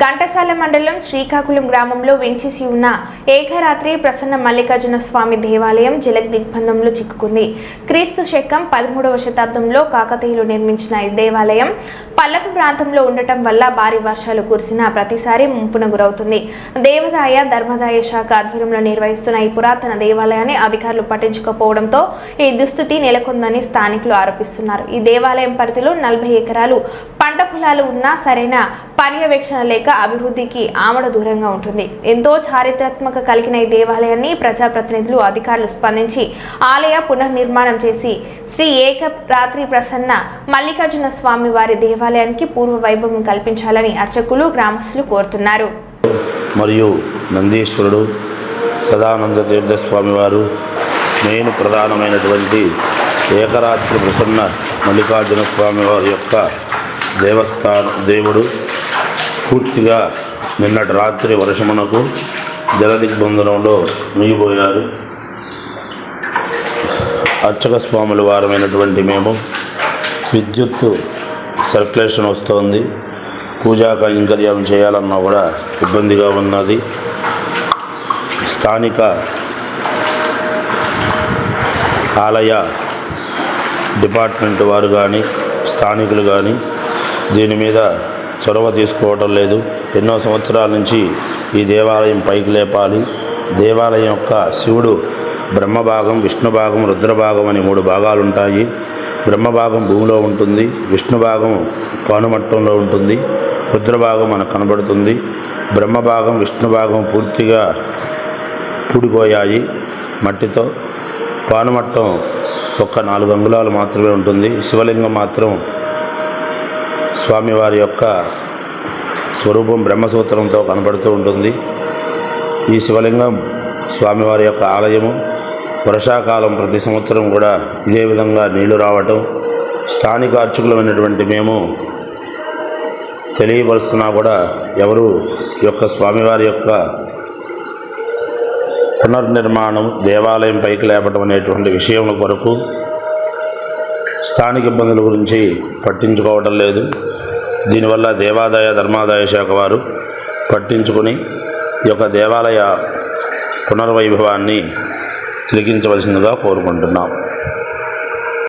ఘంటసాల మండలం శ్రీకాకుళం గ్రామంలో వెంచేసి ఉన్న ఏకరాత్రి ప్రసన్న మల్లికార్జున స్వామి దేవాలయం జలదిగ్బంధంలో చిక్కుకుంది. క్రీస్తు శకం 13వ శతాబ్దంలో కాకతీయులు నిర్మించిన ఈ దేవాలయం పల్లపు ప్రాంతంలో ఉండటం వల్ల భారీ వర్షాలు కురిసిన ప్రతిసారి ముంపున గురవుతుంది. దేవాదాయ ధర్మాదాయ శాఖ ఆధ్వర్యంలో నిర్వహిస్తున్న ఈ పురాతన దేవాలయాన్ని అధికారులు పట్టించుకోకపోవడంతో ఈ దుస్థితి నెలకొందని స్థానికులు ఆరోపిస్తున్నారు. ఈ దేవాలయం పరిధిలో 40 ఎకరాలు పంట పొలాలు ఉన్నా సరైన పర్యవేక్షణ లేక అభివృద్ధికి ఆమడ దూరంగా ఉంటుంది. ఎంతో చారిత్రాత్మక కలిగిన ఈ దేవాలయాన్ని ప్రజాప్రతినిధులు అధికారులు స్పందించి ఆలయ పునర్నిర్మాణం చేసి శ్రీ ఏకరాత్రి ప్రసన్న మల్లికార్జున స్వామి వారి దేవాలయానికి పూర్వ వైభవం కల్పించాలని అర్చకులు గ్రామస్తులు కోరుతున్నారు. మరియు నందీశ్వరుడు సదానంద తీర్థ స్వామి వారు మెయిన్ ప్రధానమైనటువంటి ఏకరాత్రి ప్రసన్న మల్లికార్జున స్వామి వారి యొక్క దేవుడు పూర్తిగా నిన్నటి రాత్రి వర్షమునకు జలదిగ్బంధనంలో మునిగిపోయారు. అర్చక స్వాముల వారమైనటువంటి మేము విద్యుత్తు సర్క్యులేషన్ వస్తోంది, పూజా కైంకర్యం చేయాలన్నా కూడా ఇబ్బందిగా ఉన్నది. స్థానిక ఆలయ డిపార్ట్మెంట్ వారు కానీ స్థానికులు కానీ దీని మీద చొరవ తీసుకోవటం లేదు. ఎన్నో సంవత్సరాల నుంచి ఈ దేవాలయం పైకి లేపాలి. దేవాలయం యొక్క శివుడు బ్రహ్మభాగం, విష్ణుభాగం, రుద్రభాగం అని 3 భాగాలు ఉంటాయి. బ్రహ్మభాగం భూమిలో ఉంటుంది, విష్ణుభాగం పానుమట్టంలో ఉంటుంది, రుద్రభాగం మనకు కనబడుతుంది. బ్రహ్మభాగం, విష్ణుభాగం పూర్తిగా పూడిపోయాయి మట్టితో. పానుమట్టం ఒక్క 4 అంగుళాలు మాత్రమే ఉంటుంది. శివలింగం మాత్రం స్వామివారి యొక్క స్వరూపం బ్రహ్మసూత్రంతో కనబడుతూ ఉంటుంది. ఈ శివలింగం స్వామివారి యొక్క ఆలయము. వర్షాకాలం ప్రతి సంవత్సరం కూడా ఇదే విధంగా నీళ్లు రావటం స్థానిక అర్చకులమైనటువంటి మేము తెలియపరుస్తున్నా కూడా ఎవరు యొక్క స్వామివారి యొక్క పునర్నిర్మాణం, దేవాలయం పైకి లేపటం అనేటువంటి విషయం కొరకు స్థానిక ఇబ్బందుల గురించి పట్టించుకోవటం లేదు. దీనివల్ల దేవాదాయ ధర్మాదాయ శాఖ వారు పట్టించుకొని ఈ యొక్క దేవాలయ పునర్వైభవాన్ని తిరిగించవలసిందిగా కోరుకుంటున్నాం.